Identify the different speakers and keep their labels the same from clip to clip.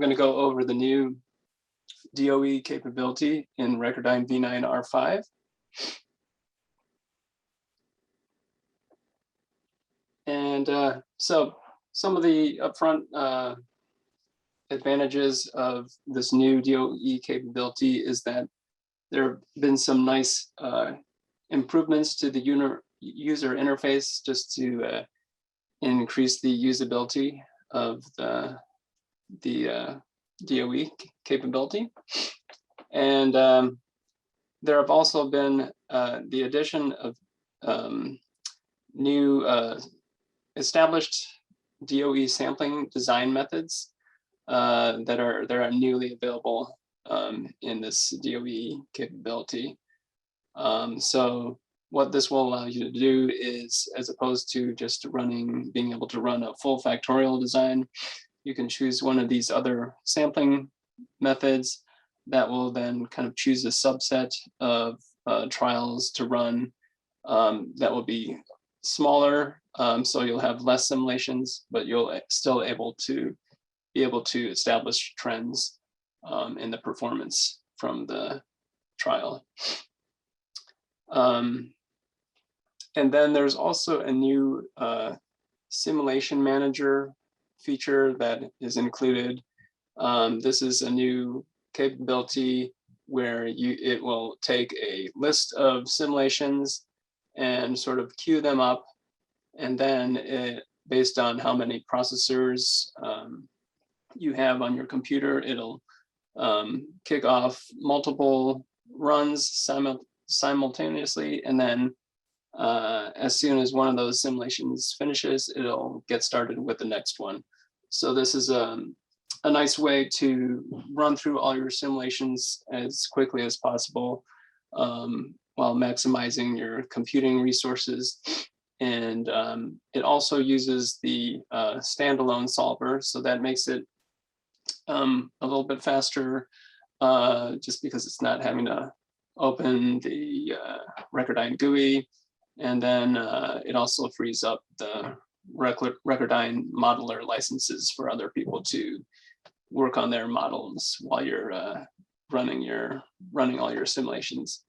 Speaker 1: going to go over the new DOE capability in RecurDyn V9R5. And so some of the upfront advantages of this new DOE capability is that there have been some nice improvements to the user interface just to increase the usability of the DOE capability. And there have also been the addition of new established DOE sampling design methods that are newly available in this DOE capability. So what this will allow you to do is, as opposed to just being able to run a full factorial design, you can choose one of these other sampling methods that will then kind of choose a subset of trials to run that will be smaller, so you'll have less simulations, but you'll still be able to establish trends in the performance from the trial. And then there's also a new simulation manager feature that is included. This is a new capability where it will take a list of simulations and sort of queue them up, and then based on how many processors you have on your computer, it'll kick off multiple runs simultaneously, and then as soon as one of those simulations finishes, it'll get started with the next one. So this is a nice way to run through all your simulations as quickly as possible while maximizing your computing resources. And it also uses the standalone solver, so that makes it a little bit faster just because it's not having to open the RecurDyn GUI. And then it also frees up the RecurDyn modeler licenses for other people to work on their models while you're running all your simulations.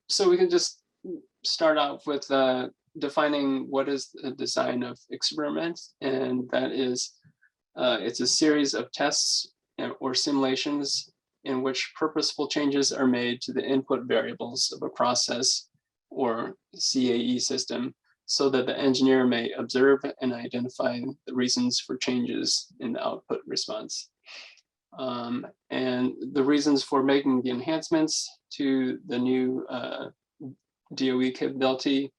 Speaker 1: So we can just start off with defining what is the design of experiment, and that is it's a series of tests or simulations in which purposeful changes are made to the input variables of a process or CAE system so that the engineer may observe and identify the reasons for changes in the output response. And the reasons for making the enhancements to the new DOE capability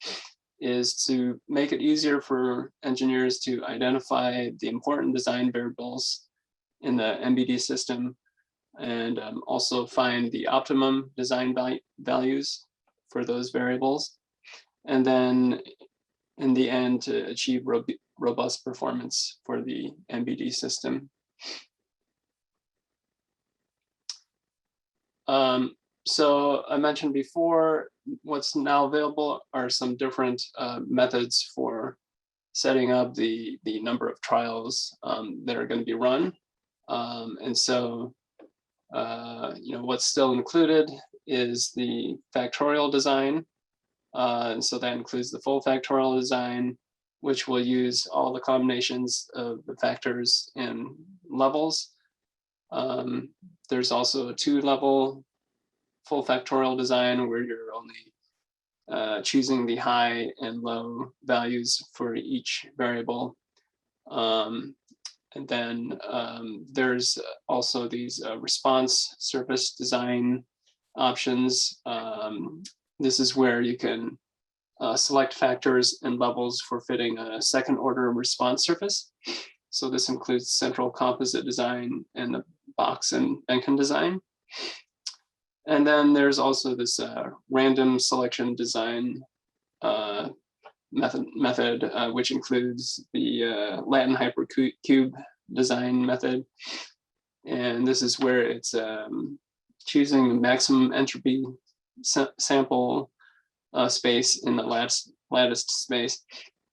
Speaker 1: is to make it easier for engineers to identify the important design variables in the MBD system, and also find the optimum design values for those variables, and then in the end to achieve robust performance for the MBD system. So I mentioned before, what's now available are some different methods for setting up the number of trials that are going to be run. And so, what's still included is the factorial design. And so that includes the full factorial design, which will use all the combinations of the factors and levels. There's also a 2-level full factorial design where you're only choosing the high and low values for each variable. And then there's also these response surface design options. This is where you can select factors and levels for fitting a second order response surface. So this includes central composite design and the box and Benkin design. And then there's also this random selection design method, which includes the Latin hypercube design method. And this is where it's choosing the maximum entropy sample space in the lattice space,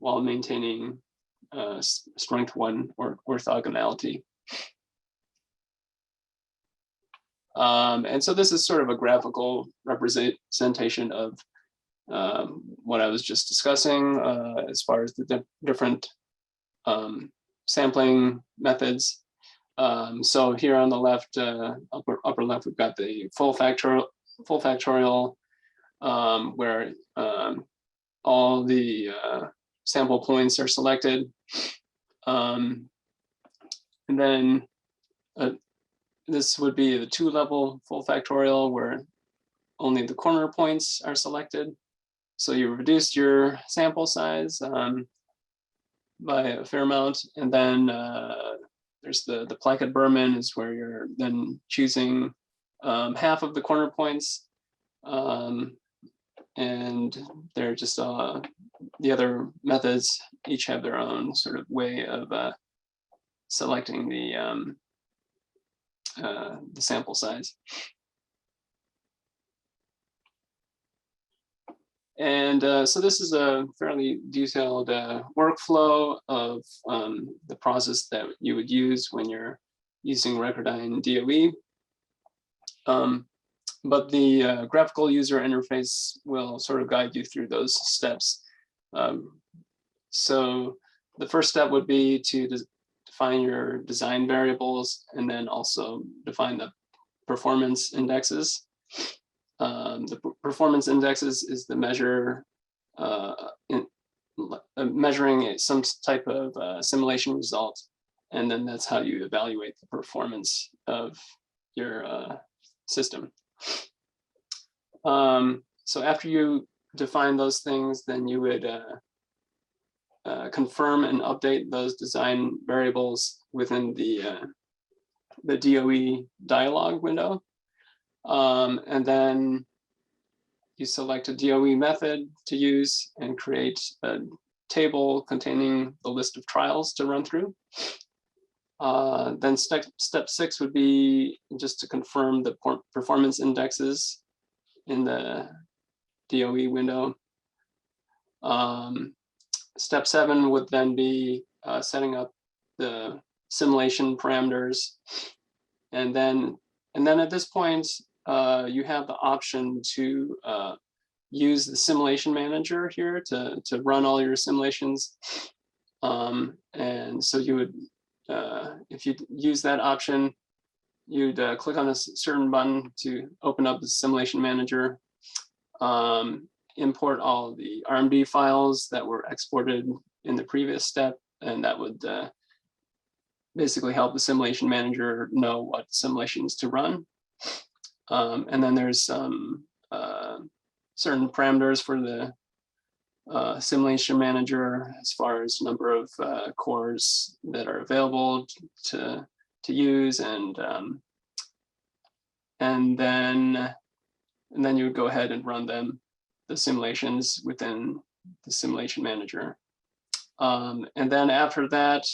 Speaker 1: while maintaining strength 1 or orthogonality. And so this is sort of a graphical representation of what I was just discussing as far as the different sampling methods. So here on the left, upper left, we've got the full factorial, where all the sample points are selected. And then this would be the 2-level full factorial, where only the corner points are selected. So you reduced your sample size by a fair amount. And then there's the Plackett-Berman, is where you're then choosing half of the corner points. And they're just the other methods each have their own sort of way of selecting the sample size. And so this is a fairly detailed workflow of the process that you would use when you're using RecurDyn DOE. But the graphical user interface will sort of guide you through those steps. So the first step would be to define your design variables, and then also define the performance indexes. The performance indexes is the measure measuring some type of simulation result, and then that's how you evaluate the performance of your system. So after you define those things, then you would confirm and update those design variables within the DOE dialog window. And then you select a DOE method to use and create a table containing the list of trials to run through. Then step 6 would be just to confirm the performance indexes in the DOE window. Step 7 would then be setting up the simulation parameters. And then at this point, you have the option to use the simulation manager here to run all your simulations. And so you would, if you use that option, you'd click on a certain button to open up the simulation manager, import all the RMD files that were exported in the previous step, and that would basically help the simulation manager know what simulations to run. And then there's some certain parameters for the simulation manager as far as number of cores that are available to use, and then you would go ahead and run the simulations within the simulation manager. And then after that,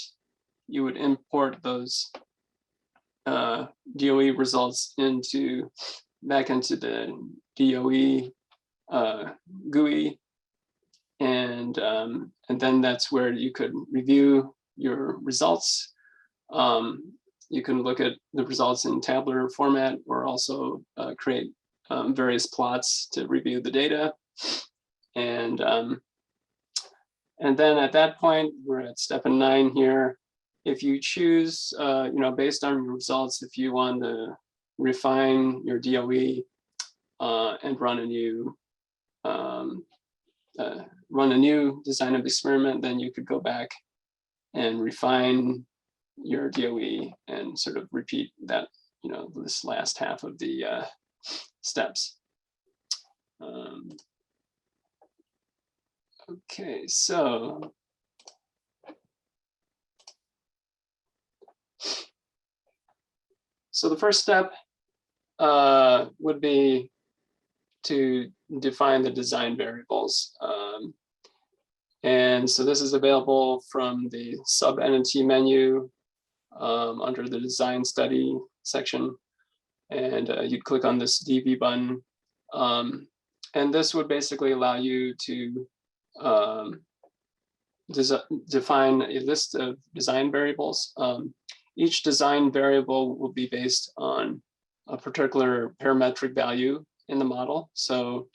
Speaker 1: you would import those DOE results back into the DOE GUI, and then that's where you could review your results. You can look at the results in tabular format, or also create various plots to review the data. And then at that point, we're at step 9 here. If you choose, based on your results, if you want to refine your DOE and run a new design of experiment, then you could go back and refine your DOE and sort of repeat that, this last half of the steps. Okay, so the first step would be to define the design variables. And so this is available from the sub-entity menu under the design study section. And you'd click on this DV button. And this would basically allow you to define a list of design variables. Each design variable will be based on a particular parametric value in the model. So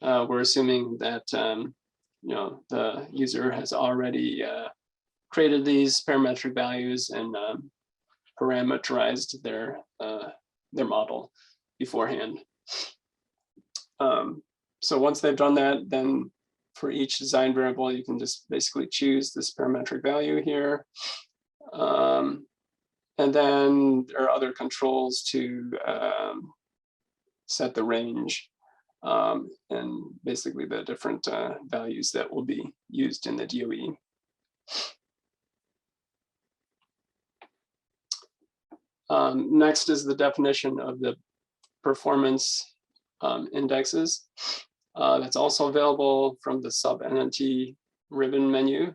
Speaker 1: we're assuming that the user has already created these parametric values and parameterized their model beforehand. So once they've done that, then for each design variable, you can just basically choose this parametric value here. And then there are other controls to set the range and basically the different values that will be used in the DOE. Next is the definition of the performance indexes. That's also available from the sub-NNT ribbon menu,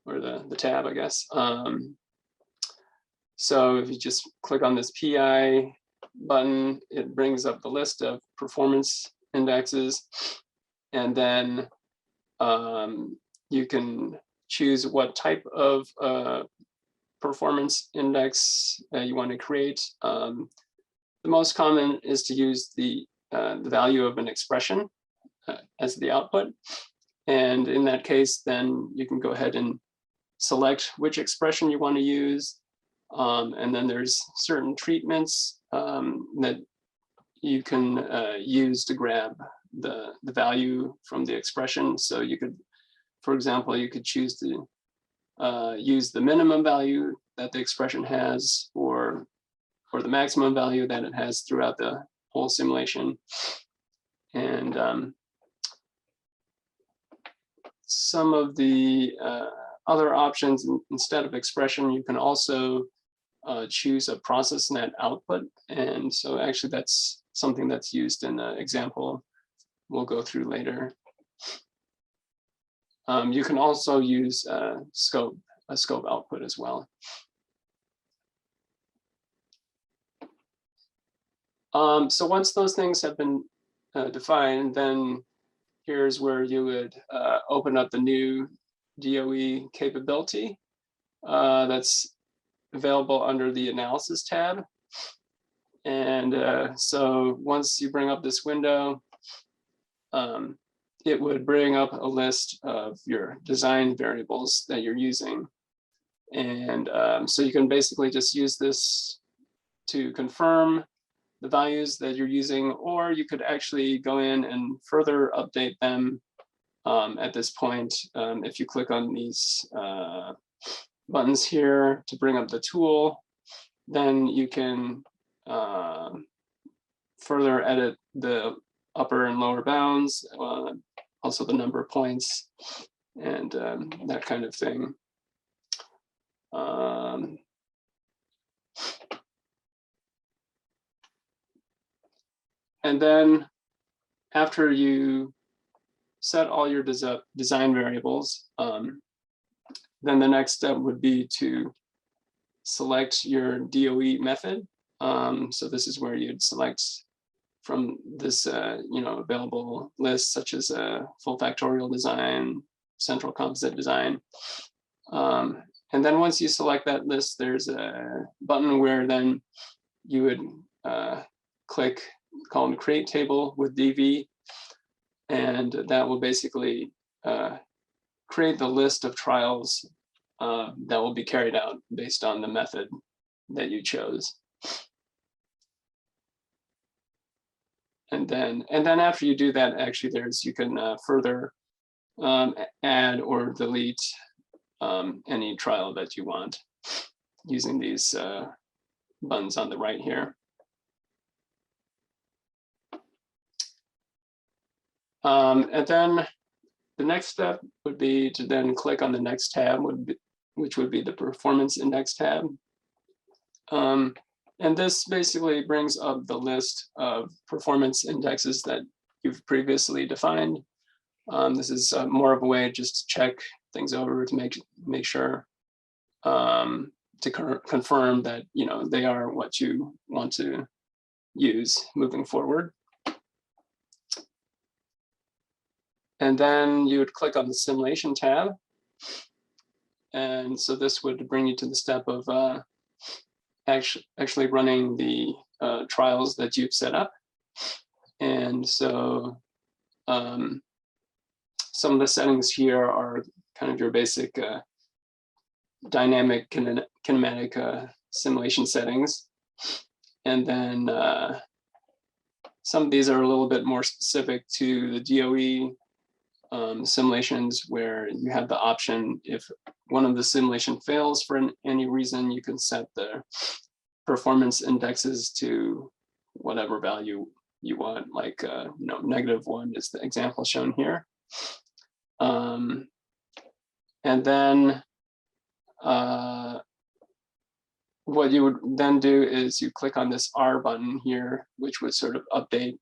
Speaker 1: or the tab, I guess. So if you just click on this PI button, it brings up the list of performance indexes, and then you can choose what type of performance index you want to create. The most common is to use the value of an expression as the output. And in that case, then you can go ahead and select which expression you want to use. And then there's certain treatments that you can use to grab the value from the expression. So you could, for example, you could choose to use the minimum value that the expression has, or the maximum value that it has throughout the whole simulation. And some of the other options, instead of expression, you can also choose a process net output. And so actually that's something that's used in the example we'll go through later. You can also use a scope output as well. So once those things have been defined, then here's where you would open up the new DOE capability that's available under the analysis tab. And so once you bring up this window, it would bring up a list of your design variables that you're using. And so you can basically just use this to confirm the values that you're using, or you could actually go in and further update them at this point. If you click on these buttons here to bring up the tool, then you can further edit the upper and lower bounds, also the number of points, and that kind of thing. And then after you set all your design variables, then the next step would be to select your DOE method. So this is where you'd select from this available list, such as a full factorial design, central composite design. And then once you select that list, there's a button where then you would click called Create Table with DV, and that will basically create the list of trials that will be carried out based on the method that you chose. And then after you do that, actually you can further add or delete any trial that you want using these buttons on the right here. And then the next step would be to then click on the next tab, which would be the Performance Index tab. And this basically brings up the list of performance indexes that you've previously defined. This is more of a way just to check things over to make sure to confirm that they are what you want to use moving forward. And then you would click on the Simulation tab. And so this would bring you to the step of actually running the trials that you've set up. And so some of the settings here are kind of your basic dynamic kinematic simulation settings. And then some of these are a little bit more specific to the DOE simulations, where you have the option, if one of the simulation fails for any reason, you can set the performance indexes to whatever value you want, like -1 is the example shown here. And then what you would then do is you click on this R button here, which would sort of update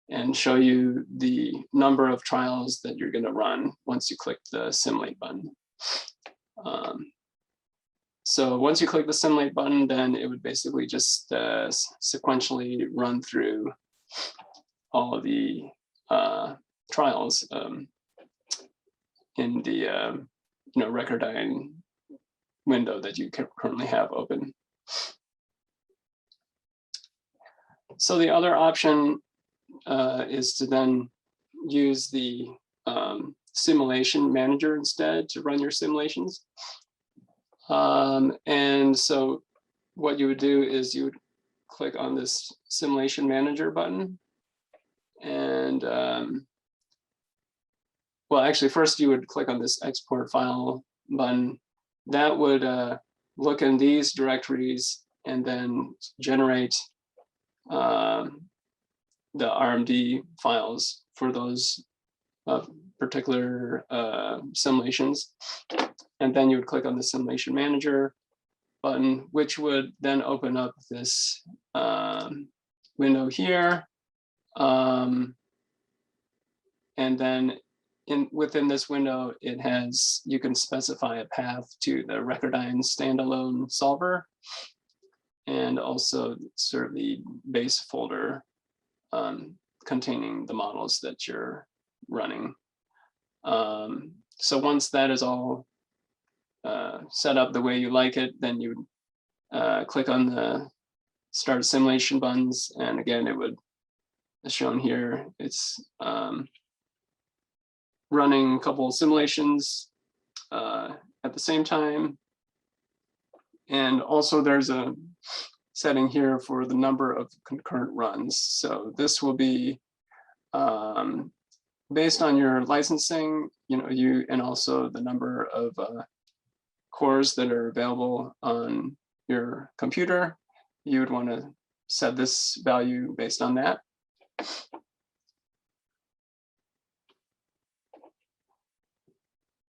Speaker 1: and show you the number of trials that you're going to run once you click the simulate button. So once you click the simulate button, then it would basically just sequentially run through all of the trials in the RecurDyn window that you currently have open. So the other option is to then use the simulation manager instead to run your simulations. And so what you would do is you would click on this simulation manager button. And well, actually, first you would click on this export file button. That would look in these directories and then generate the RMD files for those particular simulations. And then you would click on the simulation manager button, which would then open up this window here. And then within this window, you can specify a path to the RecurDyn standalone solver, and also sort of the base folder containing the models that you're running. So once that is all set up the way you like it, then you would click on the start simulation buttons, and again, it would, as shown here, it's running a couple of simulations at the same time. And also there's a setting here for the number of concurrent runs. So this will be based on your licensing, and also the number of cores that are available on your computer. You would want to set this value based on that.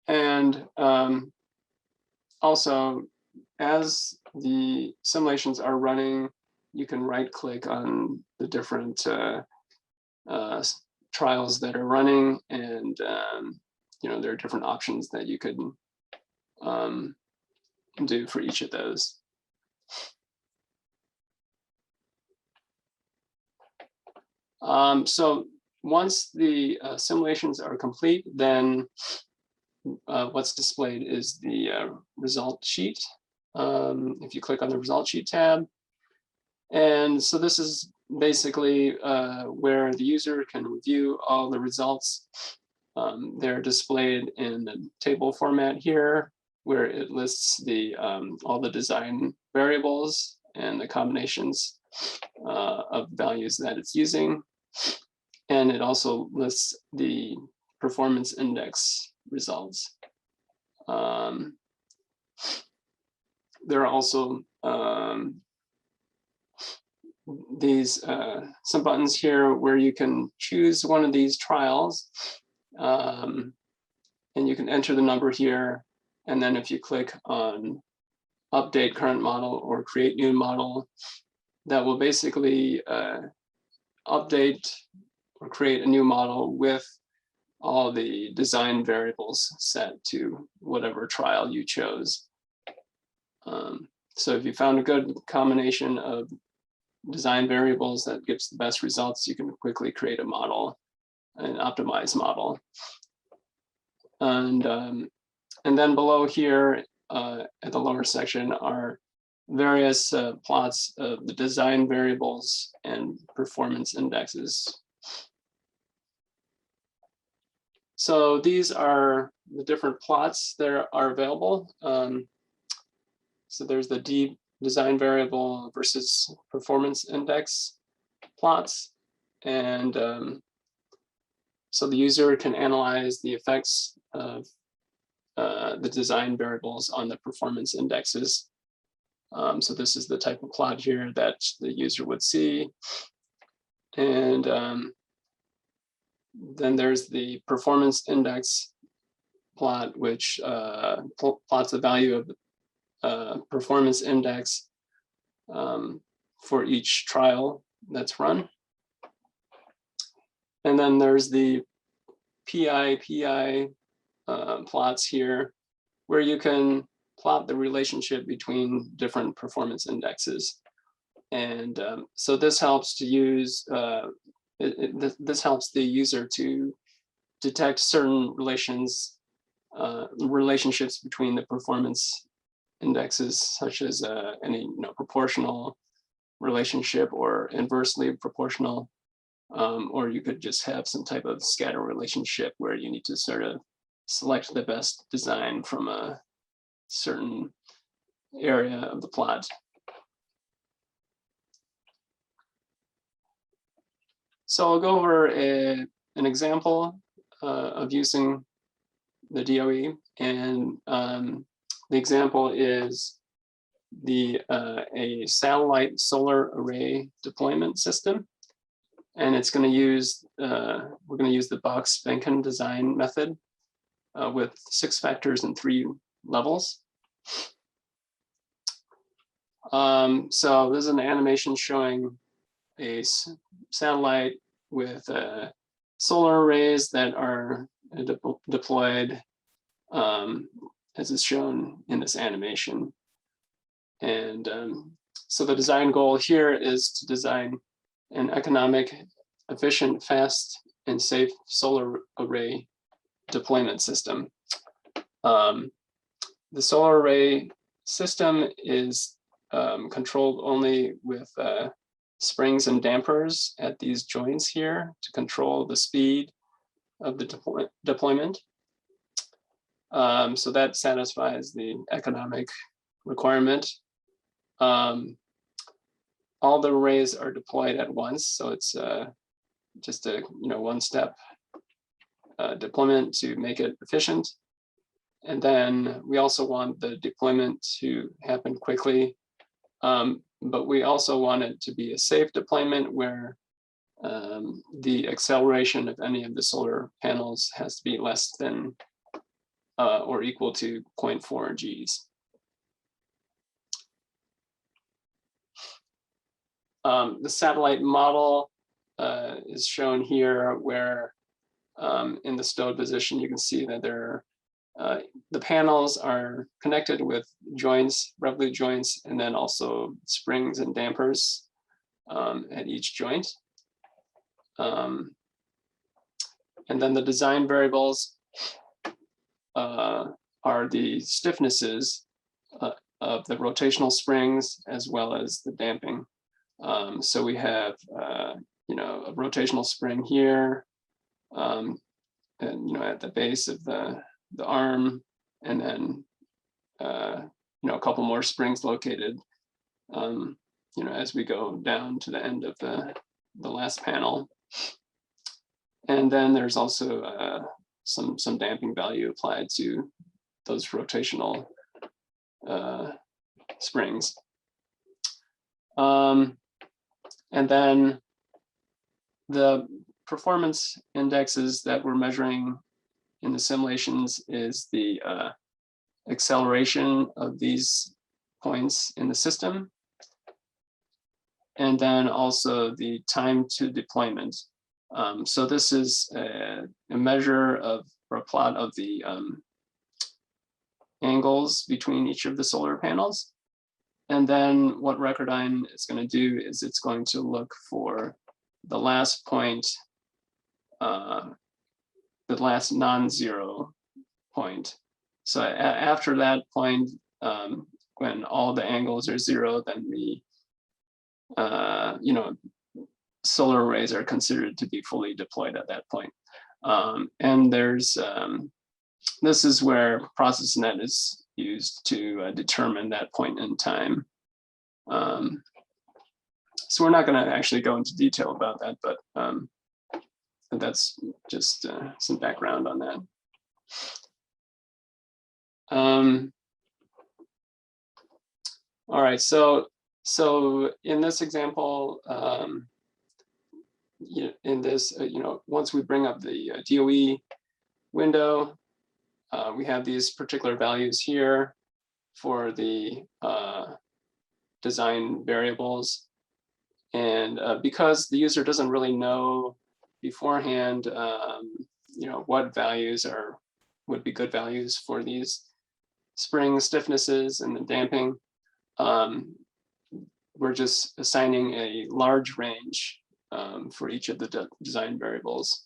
Speaker 1: And also, as the simulations are running, you can right-click on the different trials that are running, and there are different options that you could do for each of those. So once the simulations are complete, then what's displayed is the result sheet. If you click on the result sheet tab. And so this is basically where the user can review all the results. They're displayed in the table format here, where it lists all the design variables and the combinations of values that it's using. And it also lists the performance index results. There are also some buttons here where you can choose one of these trials, and you can enter the number here. And then if you click on update current model or create new model, that will basically update or create a new model with all the design variables set to whatever trial you chose. So if you found a good combination of design variables that gives the best results, you can quickly create a model, an optimized model. And then below here, at the lower section are various plots of the design variables and performance indexes. So these are the different plots that are available. So there's the design variable versus performance index plots. And so the user can analyze the effects of the design variables on the performance indexes. So this is the type of plot here that the user would see. And then there's the performance index plot, which plots the value of performance index for each trial that's run. And then there's the PI plots here, where you can plot the relationship between different performance indexes. And so this helps to use, this helps the user to detect certain relationships between the performance indexes, such as any proportional relationship or inversely proportional, or you could just have some type of scatter relationship where you need to sort of select the best design from a certain area of the plot. So I'll go over an example of using the DOE, and the example is a satellite solar array deployment system, and it's going to use we're going to use the Box-Benken design method with 6 factors and 3 levels. So this is an animation showing a satellite with solar arrays that are deployed as is shown in this animation. And so the design goal here is to design an economic, efficient, fast, and safe solar array deployment system. The solar array system is controlled only with springs and dampers at these joints here to control the speed of the deployment. So that satisfies the economic requirement. All the arrays are deployed at once, so it's just a one-step deployment to make it efficient. And then we also want the deployment to happen quickly, but we also want it to be a safe deployment where the acceleration of any of the solar panels has to be less than or equal to 0.4 Gs. The satellite model is shown here, where in the stowed position, you can see that the panels are connected with joints, revolute joints, and then also springs and dampers at each joint. And then the design variables are the stiffnesses of the rotational springs as well as the damping. So we have a rotational spring here, and at the base of the arm, and then a couple more springs located as we go down to the end of the last panel. And then there's also some damping value applied to those rotational springs. And then the performance indexes that we're measuring in the simulations is the acceleration of these points in the system, and then also the time to deployment. So this is a measure of, or a plot of the angles between each of the solar panels. And then what RecurDyn is going to do is it's going to look for the last point, the last non-zero point So after that point, when all the angles are 0, then the solar arrays are considered to be fully deployed at that point. And there's this is where ProcessNet is used to determine that point in time. So we're not going to actually go into detail about that, but that's just some background on that. All right, so in this example, in this, once we bring up the DOE window, we have these particular values here for the design variables. And because the user doesn't really know beforehand, what values would be good values for these spring stiffnesses and the damping, we're just assigning a large range for each of the design variables.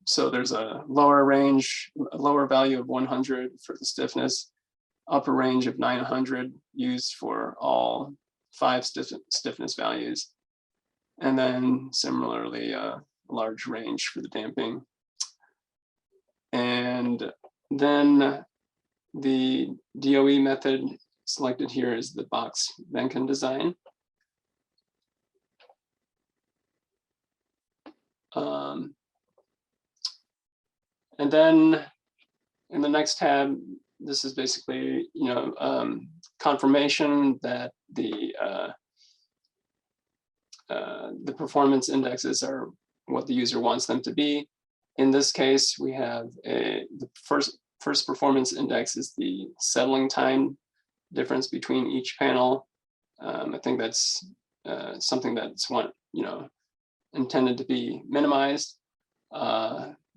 Speaker 1: So there's a lower range, a lower value of 100 for the stiffness, upper range of 900 used for all 5 stiffness values, and then similarly a large range for the damping. And then the DOE method selected here is the box Venkin design. And then in the next tab, this is basically, confirmation that the performance indexes are what the user wants them to be. In this case, we have the first performance index is the settling time difference between each panel. I think that's something that's intended to be minimized.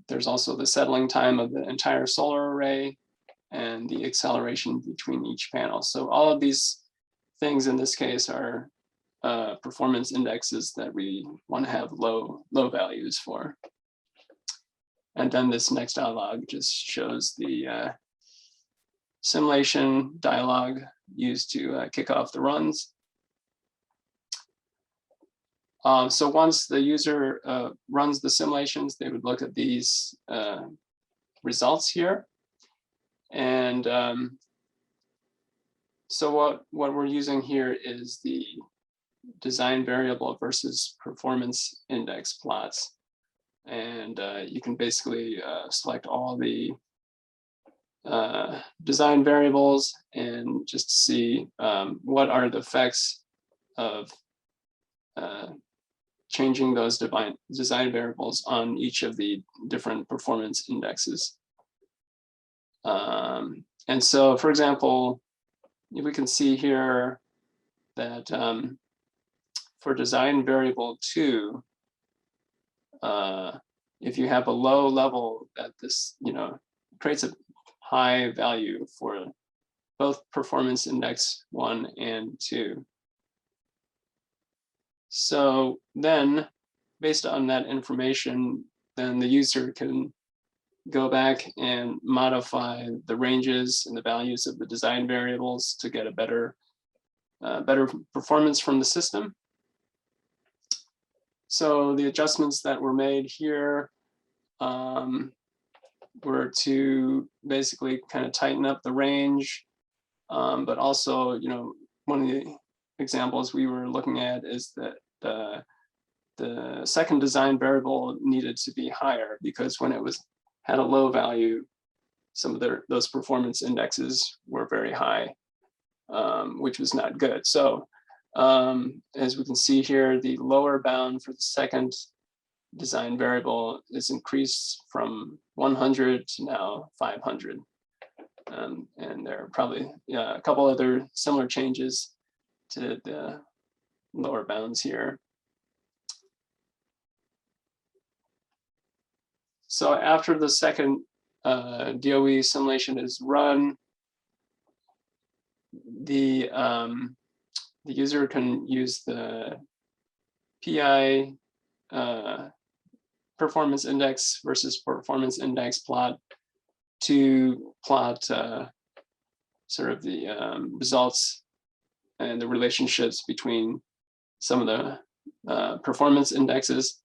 Speaker 1: There's also the settling time of the entire solar array and the acceleration between each panel. So all of these things in this case are performance indexes that we want to have low values for. And then this next dialog just shows the simulation dialog used to kick off the runs. So once the user runs the simulations, they would look at these results here. And so what we're using here is the design variable versus performance index plots. And you can basically select all the design variables and just see what are the effects of changing those design variables on each of the different performance indexes. And so, for example, we can see here that for design variable 2, if you have a low level, that this creates a high value for both performance index 1 and 2. So then, based on that information, then the user can go back and modify the ranges and the values of the design variables to get a better performance from the system. So the adjustments that were made here were to basically kind of tighten up the range, but also, one of the examples we were looking at is that the second design variable needed to be higher, because when it had a low value, some of those performance indexes were very high, which was not good. So as we can see here, the lower bound for the second design variable is increased from 100 to now 500. And there are probably a couple other similar changes to the lower bounds here. So after the second DOE simulation is run, the user can use the PI performance index versus performance index plot to plot sort of the results and the relationships between some of the performance indexes.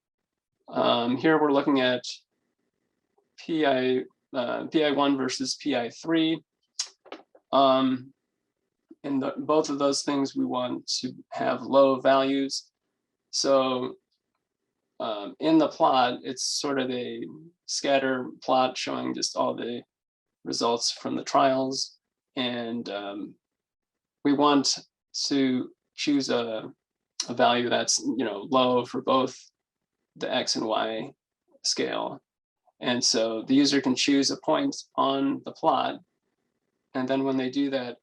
Speaker 1: Here we're looking at PI1 versus PI3. In both of those things, we want to have low values. So in the plot, it's sort of a scatter plot showing just all the results from the trials. And we want to choose a value that's low for both the X and Y scale. And so the user can choose a point on the plot. And then when they do that,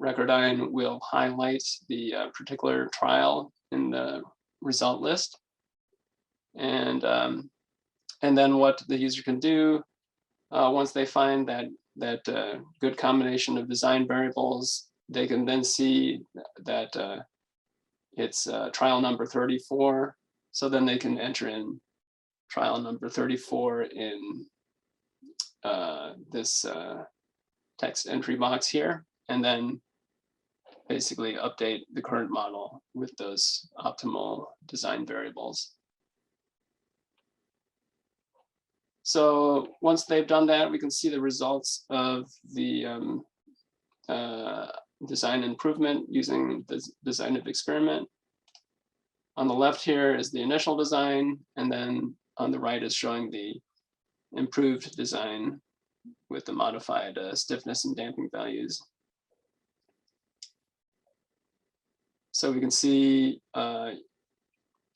Speaker 1: RecurDyn will highlight the particular trial in the result list. And then what the user can do once they find that good combination of design variables, they can then see that it's trial number 34. So then they can enter in trial number 34 in this text entry box here, and then basically update the current model with those optimal design variables. So once they've done that, we can see the results of the design improvement using the design of experiment. On the left here is the initial design, and then on the right is showing the improved design with the modified stiffness and damping values. So we can see the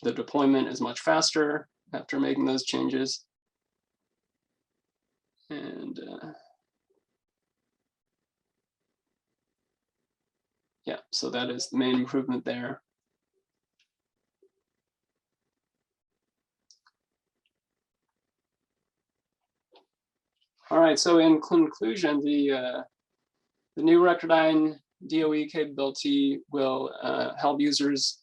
Speaker 1: deployment is much faster after making those changes. And yeah, so that is the main improvement there. All right, so in conclusion, the new RecurDyn DOE capability will help users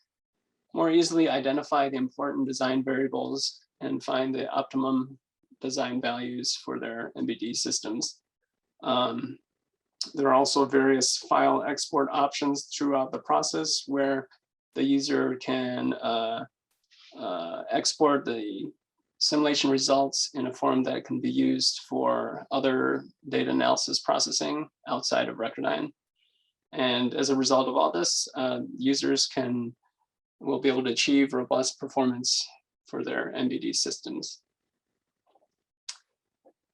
Speaker 1: more easily identify the important design variables and find the optimum design values for their MBD systems. There are also various file export options throughout the process where the user can export the simulation results in a form that can be used for other data analysis processing outside of RecurDyn. And as a result of all this, users will be able to achieve robust performance for their MBD systems.